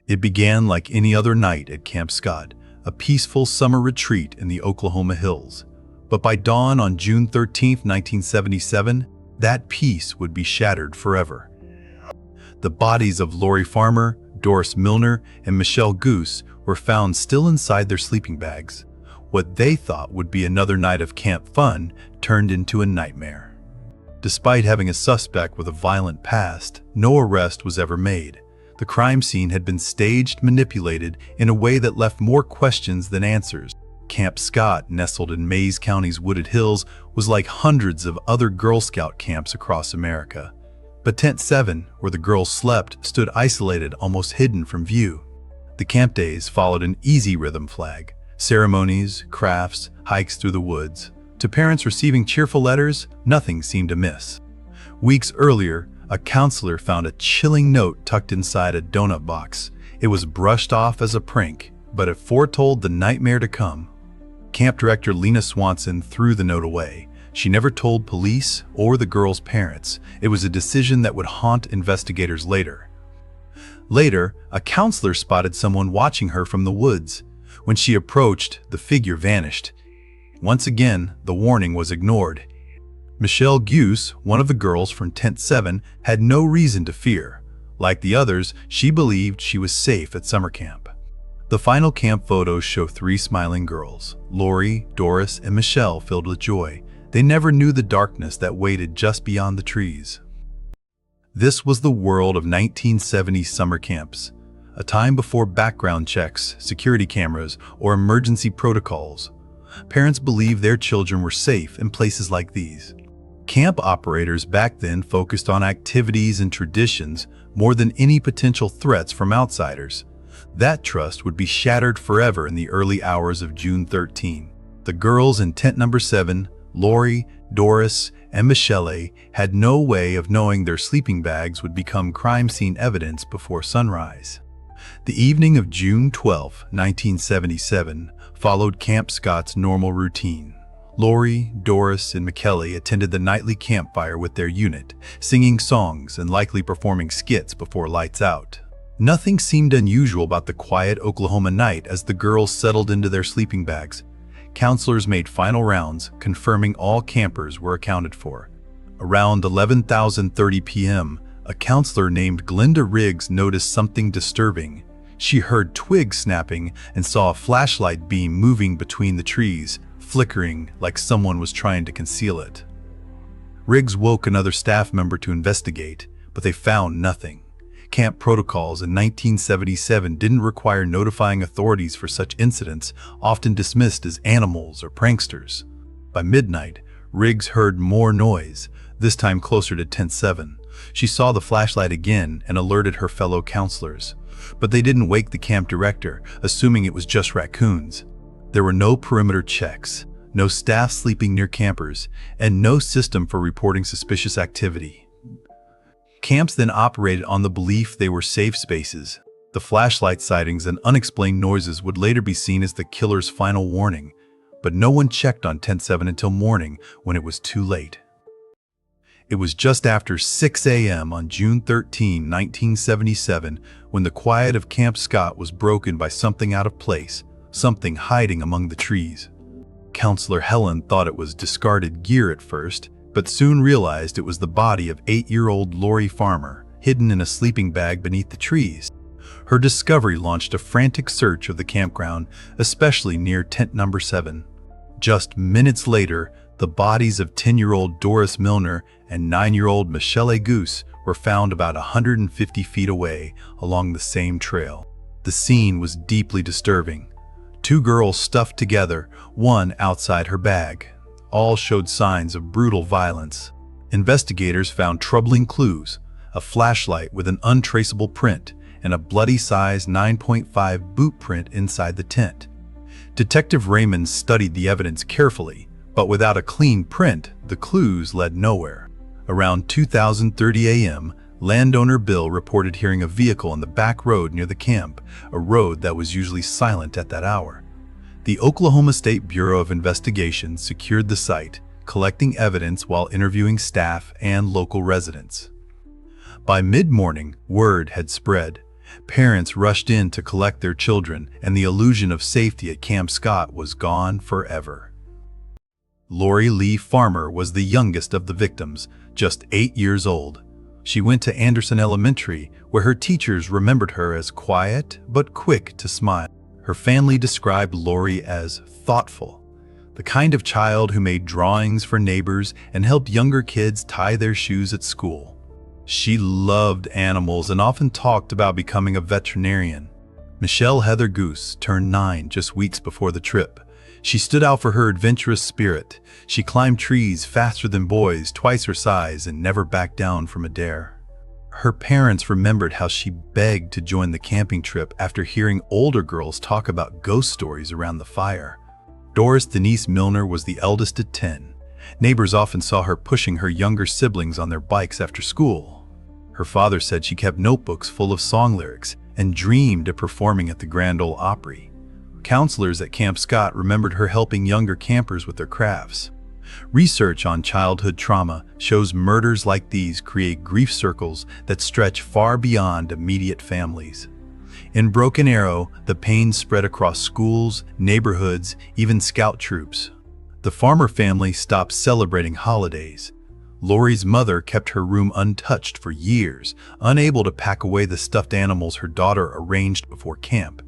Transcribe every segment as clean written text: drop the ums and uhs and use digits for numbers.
It began like any other night at Camp Scott, a peaceful summer retreat in the Oklahoma hills. But by dawn on June 13, 1977, that peace would be shattered forever. The bodies of Lori Farmer, Doris Milner, and Michelle Guse were found still inside their sleeping bags. What they thought would be another night of camp fun turned into a nightmare. Despite having a suspect with a violent past, no arrest was ever made. The crime scene had been staged, manipulated in a way that left more questions than answers. Camp Scott, nestled in Mayes County's wooded hills, was like hundreds of other Girl Scout camps across America. But Tent 7, where the girls slept, stood isolated, almost hidden from view. The camp days followed an easy rhythm flag. Ceremonies, crafts, hikes through the woods. To parents receiving cheerful letters, nothing seemed amiss. Weeks earlier, a counselor found a chilling note tucked inside a donut box. It was brushed off as a prank, but it foretold the nightmare to come. Camp director Lena Swanson threw the note away. She never told police or the girls' parents. It was a decision that would haunt investigators later. Later, a counselor spotted someone watching her from the woods. When she approached, the figure vanished. Once again, the warning was ignored. Michelle Guse, one of the girls from Tent 7, had no reason to fear. Like the others, she believed she was safe at summer camp. The final camp photos show 3 smiling girls, Lori, Doris, and Michelle, filled with joy. They never knew the darkness that waited just beyond the trees. This was the world of 1970s summer camps, a time before background checks, security cameras, or emergency protocols. Parents believed their children were safe in places like these. Camp operators back then focused on activities and traditions more than any potential threats from outsiders. That trust would be shattered forever in the early hours of June 13. The girls in tent number 7, Lori, Doris, and Michelle, had no way of knowing their sleeping bags would become crime scene evidence before sunrise. The evening of June 12, 1977, followed Camp Scott's normal routine. Lori, Doris, and Michelle attended the nightly campfire with their unit, singing songs and likely performing skits before lights out. Nothing seemed unusual about the quiet Oklahoma night as the girls settled into their sleeping bags. Counselors made final rounds, confirming all campers were accounted for. Around 11:30 p.m., a counselor named Glenda Riggs noticed something disturbing. She heard twigs snapping and saw a flashlight beam moving between the trees, flickering like someone was trying to conceal it. Riggs woke another staff member to investigate, but they found nothing. Camp protocols in 1977 didn't require notifying authorities for such incidents, often dismissed as animals or pranksters. By midnight, Riggs heard more noise, this time closer to tent 7. She saw the flashlight again and alerted her fellow counselors. But they didn't wake the camp director, assuming it was just raccoons. There were no perimeter checks, no staff sleeping near campers, and no system for reporting suspicious activity. Camps then operated on the belief they were safe spaces. The flashlight sightings and unexplained noises would later be seen as the killer's final warning, but no one checked on tent 7 until morning, when it was too late. It was just after 6 a.m. on June 13, 1977, when the quiet of Camp Scott was broken by something out of place, something hiding among the trees. Counselor Helen thought it was discarded gear at first, but soon realized it was the body of 8-year-old Lori Farmer, hidden in a sleeping bag beneath the trees. Her discovery launched a frantic search of the campground, especially near tent number 7. Just minutes later, the bodies of 10-year-old Doris Milner and 9-year-old Michelle Guse were found about 150 feet away along the same trail. The scene was deeply disturbing. 2 girls stuffed together, one outside her bag. All showed signs of brutal violence. Investigators found troubling clues: a flashlight with an untraceable print and a bloody size 9.5 boot print inside the tent. Detective Raymond studied the evidence carefully, but without a clean print, the clues led nowhere. Around 2:30 a.m., landowner Bill reported hearing a vehicle on the back road near the camp, a road that was usually silent at that hour. The Oklahoma State Bureau of Investigation secured the site, collecting evidence while interviewing staff and local residents. By mid-morning, word had spread. Parents rushed in to collect their children, and the illusion of safety at Camp Scott was gone forever. Lori Lee Farmer was the youngest of the victims, just 8 years old. She went to Anderson Elementary, where her teachers remembered her as quiet but quick to smile. Her family described Lori as thoughtful, the kind of child who made drawings for neighbors and helped younger kids tie their shoes at school. She loved animals and often talked about becoming a veterinarian. Michelle Heather Guse turned 9 just weeks before the trip. She stood out for her adventurous spirit. She climbed trees faster than boys, twice her size, and never backed down from a dare. Her parents remembered how she begged to join the camping trip after hearing older girls talk about ghost stories around the fire. Doris Denise Milner was the eldest at 10. Neighbors often saw her pushing her younger siblings on their bikes after school. Her father said she kept notebooks full of song lyrics and dreamed of performing at the Grand Ole Opry. Counselors at Camp Scott remembered her helping younger campers with their crafts. Research on childhood trauma shows murders like these create grief circles that stretch far beyond immediate families. In Broken Arrow, the pain spread across schools, neighborhoods, even scout troops. The Farmer family stopped celebrating holidays. Lori's mother kept her room untouched for years, unable to pack away the stuffed animals her daughter arranged before camp.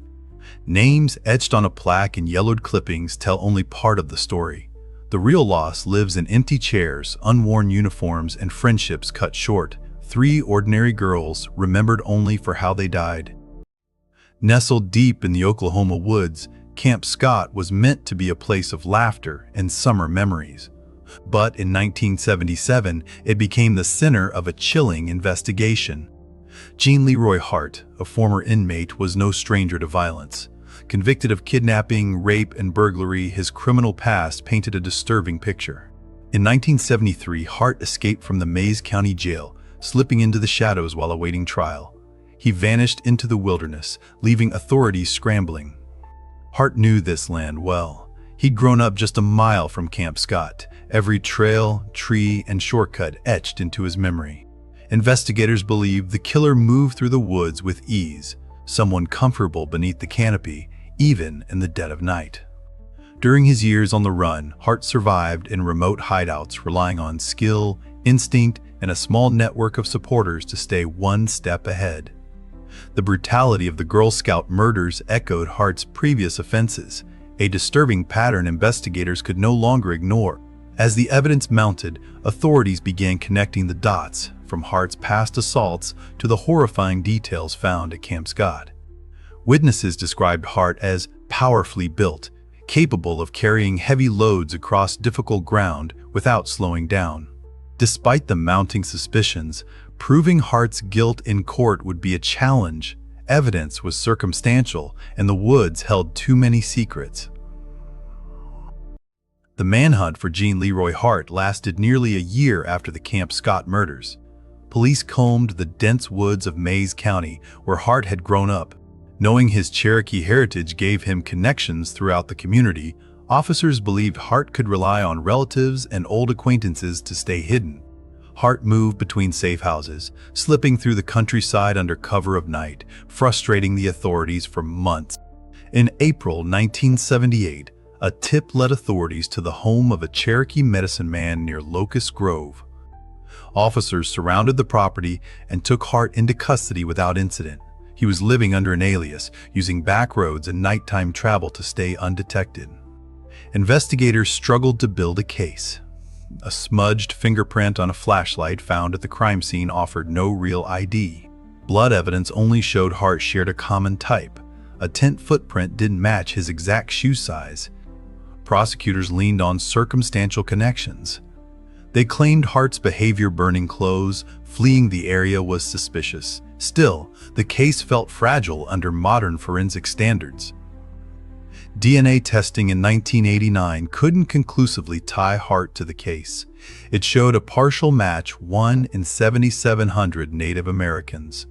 Names etched on a plaque and yellowed clippings tell only part of the story. The real loss lives in empty chairs, unworn uniforms, and friendships cut short. 3 ordinary girls remembered only for how they died. Nestled deep in the Oklahoma woods, Camp Scott was meant to be a place of laughter and summer memories. But in 1977, it became the center of a chilling investigation. Gene Leroy Hart, a former inmate, was no stranger to violence. Convicted of kidnapping, rape, and burglary, his criminal past painted a disturbing picture. In 1973, Hart escaped from the Mays County Jail, slipping into the shadows while awaiting trial. He vanished into the wilderness, leaving authorities scrambling. Hart knew this land well. He'd grown up just a mile from Camp Scott, every trail, tree, and shortcut etched into his memory. Investigators believe the killer moved through the woods with ease, someone comfortable beneath the canopy, even in the dead of night. During his years on the run, Hart survived in remote hideouts, relying on skill, instinct, and a small network of supporters to stay one step ahead. The brutality of the Girl Scout murders echoed Hart's previous offenses, a disturbing pattern investigators could no longer ignore. As the evidence mounted, authorities began connecting the dots, from Hart's past assaults to the horrifying details found at Camp Scott. Witnesses described Hart as powerfully built, capable of carrying heavy loads across difficult ground without slowing down. Despite the mounting suspicions, proving Hart's guilt in court would be a challenge. Evidence was circumstantial, and the woods held too many secrets. The manhunt for Gene Leroy Hart lasted nearly a year after the Camp Scott murders. Police combed the dense woods of Mays County, where Hart had grown up. Knowing his Cherokee heritage gave him connections throughout the community, officers believed Hart could rely on relatives and old acquaintances to stay hidden. Hart moved between safe houses, slipping through the countryside under cover of night, frustrating the authorities for months. In April 1978, a tip led authorities to the home of a Cherokee medicine man near Locust Grove. Officers surrounded the property and took Hart into custody without incident. He was living under an alias, using back roads and nighttime travel to stay undetected. Investigators struggled to build a case. A smudged fingerprint on a flashlight found at the crime scene offered no real ID. Blood evidence only showed Hart shared a common type. A tent footprint didn't match his exact shoe size. Prosecutors leaned on circumstantial connections. They claimed Hart's behavior, burning clothes, fleeing the area, was suspicious. Still, the case felt fragile under modern forensic standards. DNA testing in 1989 couldn't conclusively tie Hart to the case. It showed a partial match, 1 in 7,700 Native Americans.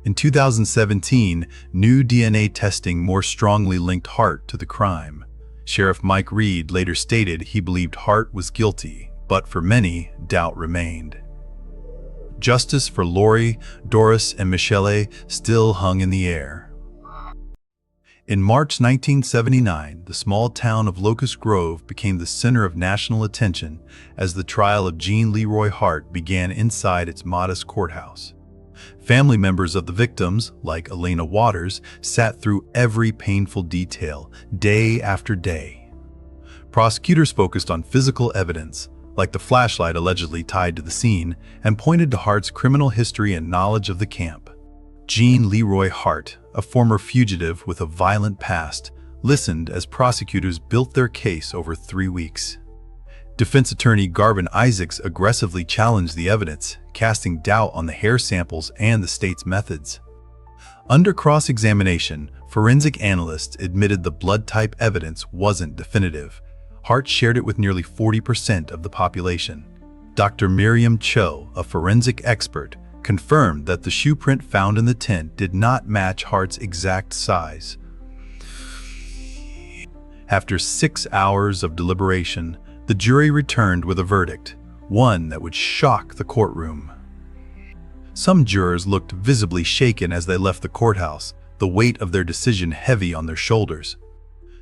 In 2017, new DNA testing more strongly linked Hart to the crime. Sheriff Mike Reed later stated he believed Hart was guilty, but for many, doubt remained. Justice for Lori, Doris, and Michele still hung in the air. In March 1979, the small town of Locust Grove became the center of national attention as the trial of Jean Leroy Hart began inside its modest courthouse. Family members of the victims, like Elena Waters, sat through every painful detail, day after day. Prosecutors focused on physical evidence, like the flashlight allegedly tied to the scene, and pointed to Hart's criminal history and knowledge of the camp. Jean Leroy Hart, a former fugitive with a violent past, listened as prosecutors built their case over 3 weeks. Defense attorney Garvin Isaacs aggressively challenged the evidence, casting doubt on the hair samples and the state's methods. Under cross-examination, forensic analysts admitted the blood type evidence wasn't definitive. Hart shared it with nearly 40% of the population. Dr. Miriam Cho, a forensic expert, confirmed that the shoe print found in the tent did not match Hart's exact size. After 6 hours of deliberation, the jury returned with a verdict, one that would shock the courtroom. Some jurors looked visibly shaken as they left the courthouse, the weight of their decision heavy on their shoulders.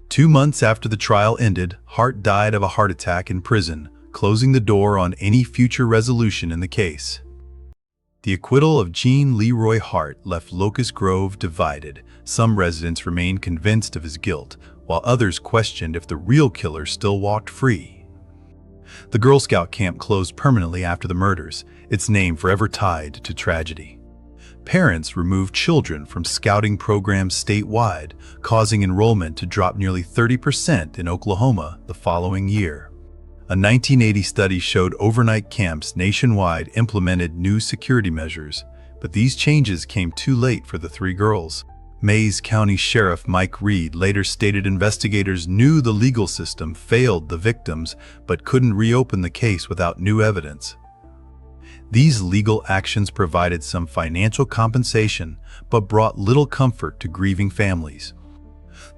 2 months after the trial ended, Hart died of a heart attack in prison, closing the door on any future resolution in the case. The acquittal of Jean Leroy Hart left Locust Grove divided. Some residents remained convinced of his guilt, while others questioned if the real killer still walked free. The Girl Scout camp closed permanently after the murders, its name forever tied to tragedy. Parents removed children from scouting programs statewide, causing enrollment to drop nearly 30% in Oklahoma the following year. A 1980 study showed overnight camps nationwide implemented new security measures, but these changes came too late for the 3 girls. Mays County Sheriff Mike Reed later stated investigators knew the legal system failed the victims but couldn't reopen the case without new evidence. These legal actions provided some financial compensation but brought little comfort to grieving families.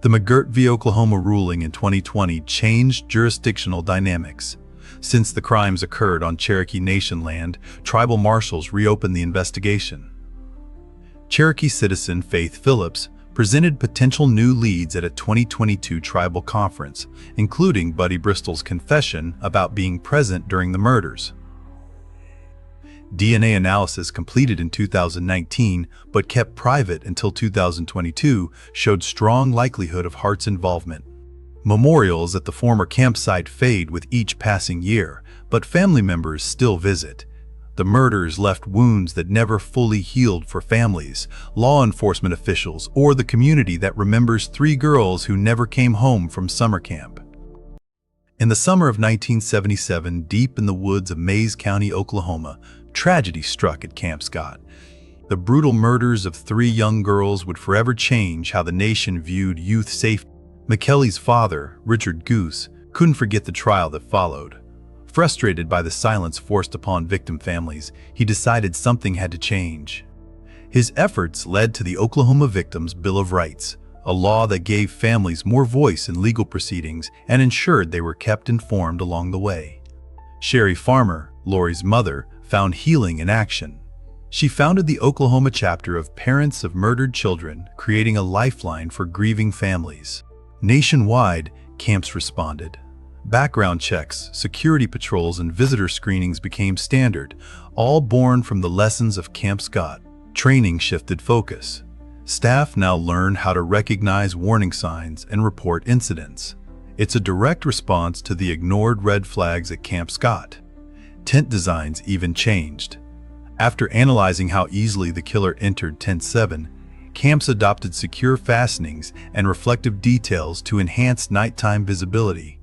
The McGirt v. Oklahoma ruling in 2020 changed jurisdictional dynamics. Since the crimes occurred on Cherokee Nation land, tribal marshals reopened the investigation. Cherokee citizen Faith Phillips presented potential new leads at a 2022 tribal conference, including Buddy Bristol's confession about being present during the murders. DNA analysis completed in 2019 but kept private until 2022 showed strong likelihood of Hart's involvement. Memorials at the former campsite fade with each passing year, but family members still visit. The murders left wounds that never fully healed for families, law enforcement officials, or the community that remembers 3 girls who never came home from summer camp. In the summer of 1977, deep in the woods of Mays County, Oklahoma, tragedy struck at Camp Scott. The brutal murders of 3 young girls would forever change how the nation viewed youth safety. McKelly's father, Richard Guse, couldn't forget the trial that followed. Frustrated by the silence forced upon victim families, he decided something had to change. His efforts led to the Oklahoma Victims' Bill of Rights, a law that gave families more voice in legal proceedings and ensured they were kept informed along the way. Sherry Farmer, Lori's mother, found healing in action. She founded the Oklahoma chapter of Parents of Murdered Children, creating a lifeline for grieving families. Nationwide, camps responded. Background checks, security patrols, and visitor screenings became standard, all born from the lessons of Camp Scott. Training shifted focus. Staff now learn how to recognize warning signs and report incidents. It's a direct response to the ignored red flags at Camp Scott. Tent designs even changed. After analyzing how easily the killer entered Tent 7, camps adopted secure fastenings and reflective details to enhance nighttime visibility.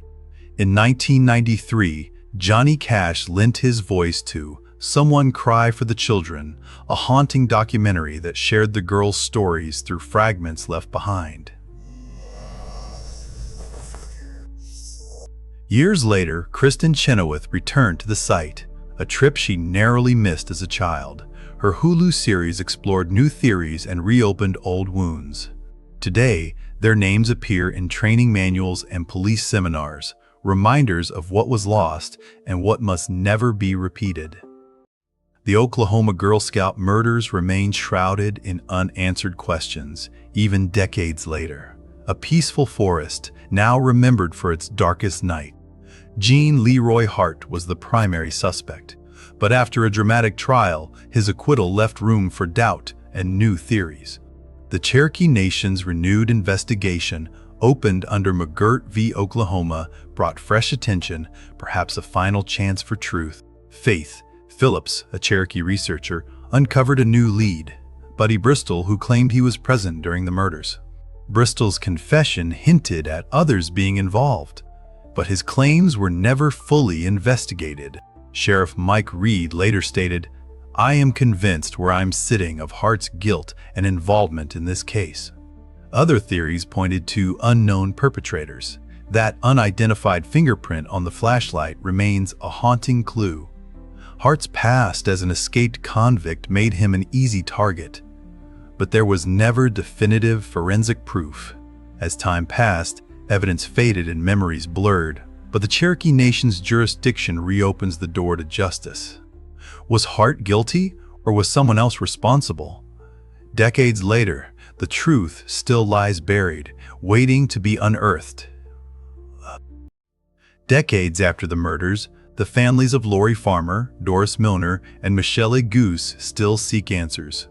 In 1993, Johnny Cash lent his voice to Someone Cry for the Children, a haunting documentary that shared the girls' stories through fragments left behind. Years later, Kristen Chenoweth returned to the site, a trip she narrowly missed as a child. Her Hulu series explored new theories and reopened old wounds. Today, their names appear in training manuals and police seminars, reminders of what was lost and what must never be repeated. The Oklahoma Girl Scout murders remain shrouded in unanswered questions, even decades later. A peaceful forest, now remembered for its darkest night. Gene Leroy Hart was the primary suspect, but after a dramatic trial, his acquittal left room for doubt and new theories. The Cherokee Nation's renewed investigation, opened under McGirt v. Oklahoma, brought fresh attention, perhaps a final chance for truth. Faith Phillips, a Cherokee researcher, uncovered a new lead, Buddy Bristol, who claimed he was present during the murders. Bristol's confession hinted at others being involved, but his claims were never fully investigated. Sheriff Mike Reed later stated, "I am convinced where I'm sitting of Hart's guilt and involvement in this case." Other theories pointed to unknown perpetrators. That unidentified fingerprint on the flashlight remains a haunting clue. Hart's past as an escaped convict made him an easy target, but there was never definitive forensic proof. As time passed, evidence faded and memories blurred, but the Cherokee Nation's jurisdiction reopens the door to justice. Was Hart guilty, or was someone else responsible? Decades later, the truth still lies buried, waiting to be unearthed. Decades after the murders, the families of Lori Farmer, Doris Milner, and Michelle Guse still seek answers.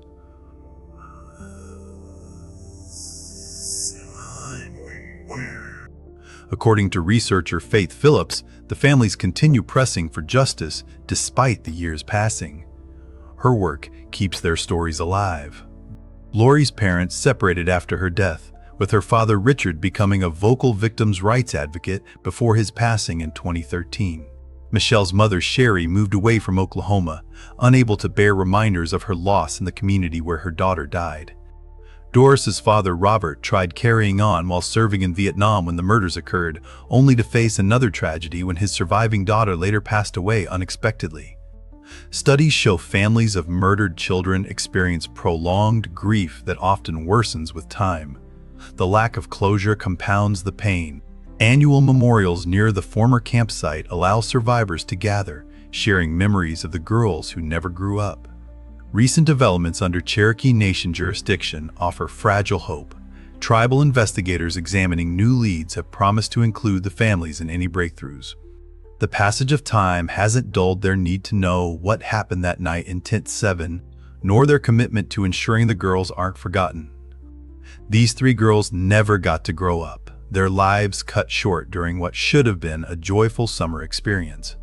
According to researcher Faith Phillips, the families continue pressing for justice despite the years passing. Her work keeps their stories alive. Lori's parents separated after her death, with her father Richard becoming a vocal victims' rights advocate before his passing in 2013. Michelle's mother Sherry moved away from Oklahoma, unable to bear reminders of her loss in the community where her daughter died. Doris's father Robert tried carrying on while serving in Vietnam when the murders occurred, only to face another tragedy when his surviving daughter later passed away unexpectedly. Studies show families of murdered children experience prolonged grief that often worsens with time. The lack of closure compounds the pain. Annual memorials near the former campsite allow survivors to gather, sharing memories of the girls who never grew up. Recent developments under Cherokee Nation jurisdiction offer fragile hope. Tribal investigators examining new leads have promised to include the families in any breakthroughs. The passage of time hasn't dulled their need to know what happened that night in Tent 7, nor their commitment to ensuring the girls aren't forgotten. These three girls never got to grow up, their lives cut short during what should have been a joyful summer experience.